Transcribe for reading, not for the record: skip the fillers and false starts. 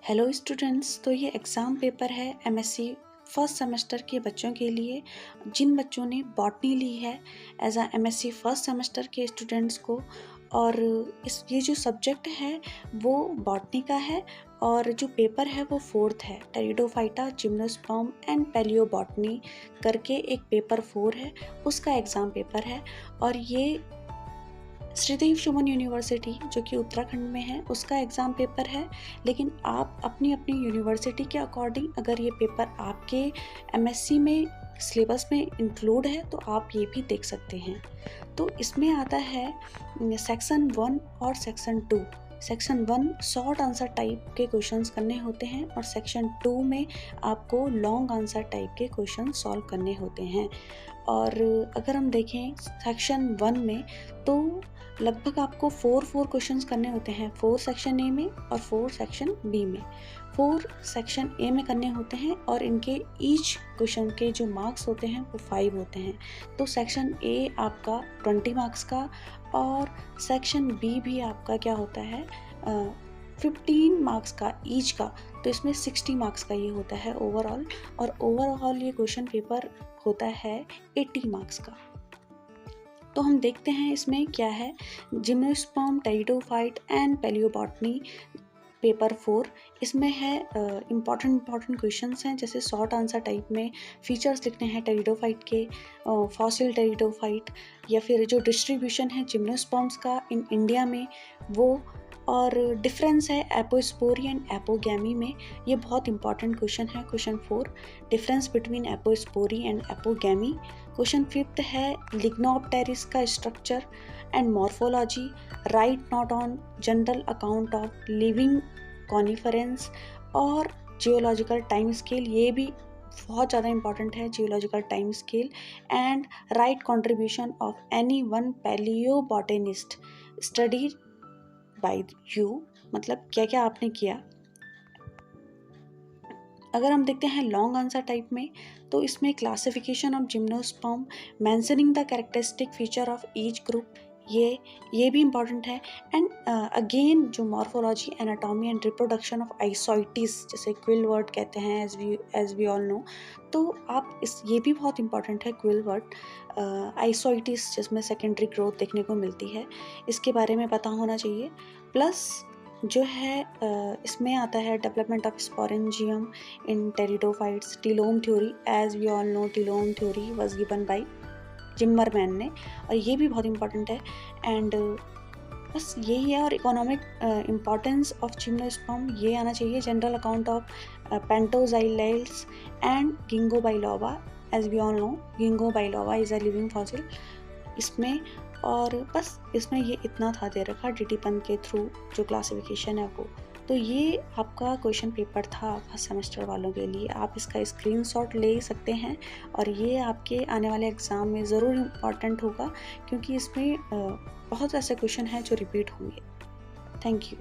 Hello students, तो ये exam paper है एमएससी फर्स्ट सेमेस्टर के बच्चों के लिए जिन बच्चों ने बॉटनी ली है एज आ एमएससी फर्स्ट सेमेस्टर के स्टूडेंट्स को। और ये जो सब्जेक्ट है वो बॉटनी का है और जो पेपर है वो फोर्थ है। टेरिडोफाइटा, जिम्नोस्पर्म एंड पैलियोबॉटनी करके एक पेपर 4 है, उसका एग्ज़ाम पेपर है। और ये श्रीदेव सुमन यूनिवर्सिटी जो कि उत्तराखंड में है उसका एग्ज़ाम पेपर है। लेकिन आप अपनी अपनी यूनिवर्सिटी के अकॉर्डिंग अगर ये पेपर आपके एमएससी में सिलेबस में इंक्लूड है तो आप ये भी देख सकते हैं। तो इसमें आता है सेक्शन 1 और section 2। Section 1 short answer type के क्वेश्चंस करने होते हैं और सेक्शन 2 में आपको लॉन्ग आंसर टाइप के क्वेश्चन सॉल्व करने होते हैं। और अगर हम देखें सेक्शन 1 में तो लगभग आपको 4 क्वेश्चंस करने होते हैं, 4 सेक्शन ए में और 4 सेक्शन बी में। 4 सेक्शन ए में करने होते हैं और इनके ईच क्वेश्चन के जो मार्क्स होते हैं वो 5 होते हैं। तो सेक्शन ए आपका 20 मार्क्स का और सेक्शन बी भी आपका क्या होता है 15 मार्क्स का ईच का। तो इसमें 60 मार्क्स का ये होता है ओवरऑल। और ओवरऑल ये क्वेश्चन पेपर होता है 80 मार्क्स का। तो हम देखते हैं इसमें क्या है। Gymnosperm, pteridophyte and palaeobotany paper 4, इसमें है इम्पॉर्टेंट क्वेश्चंस हैं। जैसे शॉर्ट आंसर टाइप में फीचर्स लिखने हैं टेरिडोफाइट के, फॉसिल टेरिडोफाइट, या फिर जो डिस्ट्रीब्यूशन है जिम्नोस्पर्म्स का इन इंडिया में वो, और डिफरेंस है एपोस्पोरी एंड एपोगैमी में। ये बहुत इंपॉर्टेंट क्वेश्चन है, question 4, difference between apospory and apogamy. Question 5 है लिग्नोप्टेरिस का structure and morphology, write not on general account of living conifers और जियोलॉजिकल टाइम स्केल। ये भी बहुत ज़्यादा इंपॉर्टेंट है, geological time scale. And write contribution of any one palaeobotanist study by you, मतलब क्या क्या आपने किया। अगर हम देखते हैं लॉन्ग आंसर टाइप में तो इसमें classification of gymnosperm, mentioning the characteristic feature of each group, ये भी इम्पॉर्टेंट है। एंड अगेन जो morphology, anatomy and reproduction of isoetes, जैसे क्विल वर्ड कहते हैं एज वी ऑल नो। तो आप ये भी बहुत इंपॉर्टेंट है, क्विल वर्ड आइसोइटिस जिसमें सेकेंडरी ग्रोथ देखने को मिलती है, इसके बारे में पता होना चाहिए। प्लस जो है इसमें आता है development of sporangium in pteridophytes, telome theory, as we all know telome theory was given by Zimmermann ने, और ये भी बहुत इंपॉर्टेंट है। एंड बस यही है। और इकोनॉमिक इम्पॉर्टेंस ऑफ जिम्नोस्पर्म ये आना चाहिए, general account of pentoxylales and ginkgo biloba, as we all know ginkgo biloba is a living fossil इसमें। और बस इसमें ये इतना था दे रखा डीटी पंत के थ्रू जो क्लासिफिकेशन है वो। तो ये आपका क्वेश्चन पेपर था फर्स्ट सेमेस्टर वालों के लिए। आप इसका स्क्रीनशॉट ले सकते हैं और ये आपके आने वाले एग्ज़ाम में ज़रूर इम्पॉर्टेंट होगा, क्योंकि इसमें बहुत ऐसे क्वेश्चन हैं जो रिपीट होंगे। Thank you.